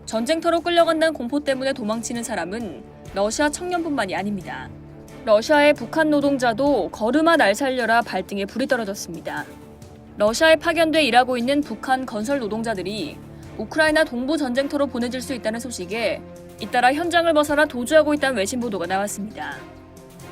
전쟁터로 끌려간다는 공포 때문에 도망치는 사람은 러시아 청년뿐만이 아닙니다. 러시아의 북한 노동자도 걸음아 날 살려라 발등에 불이 떨어졌습니다. 러시아에 파견돼 일하고 있는 북한 건설 노동자들이 우크라이나 동부 전쟁터로 보내질 수 있다는 소식에 잇따라 현장을 벗어나 도주하고 있다는 외신 보도가 나왔습니다.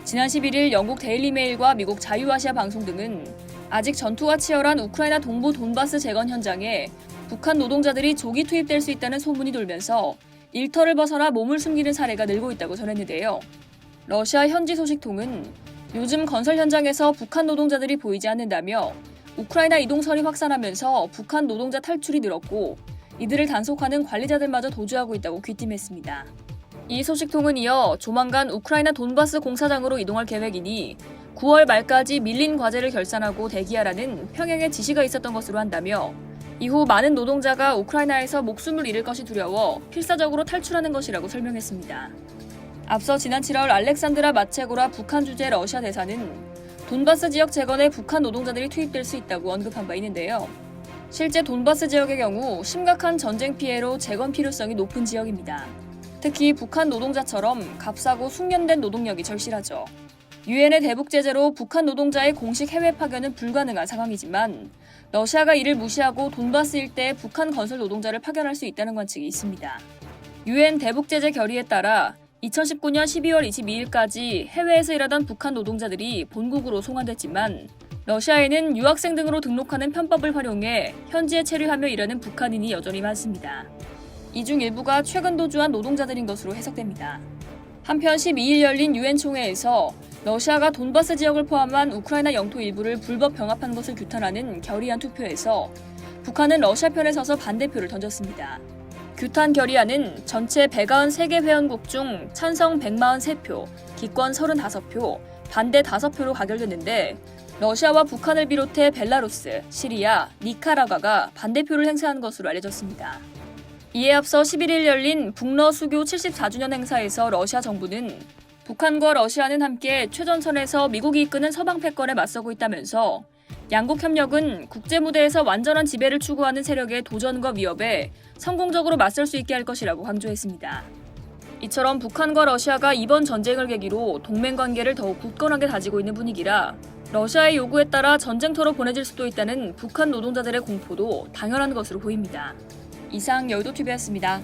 지난 11일 영국 데일리메일과 미국 자유아시아 방송 등은 아직 전투가 치열한 우크라이나 동부 돈바스 재건 현장에 북한 노동자들이 조기 투입될 수 있다는 소문이 돌면서 일터를 벗어나 몸을 숨기는 사례가 늘고 있다고 전했는데요. 러시아 현지 소식통은 요즘 건설 현장에서 북한 노동자들이 보이지 않는다며 우크라이나 이동선이 확산하면서 북한 노동자 탈출이 늘었고 이들을 단속하는 관리자들마저 도주하고 있다고 귀띔했습니다. 이 소식통은 이어 조만간 우크라이나 돈바스 공사장으로 이동할 계획이니 9월 말까지 밀린 과제를 결산하고 대기하라는 평행의 지시가 있었던 것으로 한다며 이후 많은 노동자가 우크라이나에서 목숨을 잃을 것이 두려워 필사적으로 탈출하는 것이라고 설명했습니다. 앞서 지난 7월 알렉산드라 마체고라 북한 주재 러시아 대사는 돈바스 지역 재건에 북한 노동자들이 투입될 수 있다고 언급한 바 있는데요. 실제 돈바스 지역의 경우 심각한 전쟁 피해로 재건 필요성이 높은 지역입니다. 특히 북한 노동자처럼 값싸고 숙련된 노동력이 절실하죠. 유엔의 대북 제재로 북한 노동자의 공식 해외 파견은 불가능한 상황이지만 러시아가 이를 무시하고 돈바스 일대에 북한 건설 노동자를 파견할 수 있다는 관측이 있습니다. 유엔 대북 제재 결의에 따라 2019년 12월 22일까지 해외에서 일하던 북한 노동자들이 본국으로 송환됐지만 러시아에는 유학생 등으로 등록하는 편법을 활용해 현지에 체류하며 일하는 북한인이 여전히 많습니다. 이 중 일부가 최근 도주한 노동자들인 것으로 해석됩니다. 한편 12일 열린 유엔 총회에서 러시아가 돈바스 지역을 포함한 우크라이나 영토 일부를 불법 병합한 것을 규탄하는 결의안 투표에서 북한은 러시아 편에 서서 반대표를 던졌습니다. 규탄 결의안은 전체 193개 회원국 중 찬성 143표, 기권 35표, 반대 5표로 가결됐는데 러시아와 북한을 비롯해 벨라루스, 시리아, 니카라과가 반대표를 행사한 것으로 알려졌습니다. 이에 앞서 11일 열린 북러 수교 74주년 행사에서 러시아 정부는 북한과 러시아는 함께 최전선에서 미국이 이끄는 서방 패권에 맞서고 있다면서 양국 협력은 국제 무대에서 완전한 지배를 추구하는 세력의 도전과 위협에 성공적으로 맞설 수 있게 할 것이라고 강조했습니다. 이처럼 북한과 러시아가 이번 전쟁을 계기로 동맹 관계를 더욱 굳건하게 다지고 있는 분위기라 러시아의 요구에 따라 전쟁터로 보내질 수도 있다는 북한 노동자들의 공포도 당연한 것으로 보입니다. 이상 여의도TV였습니다.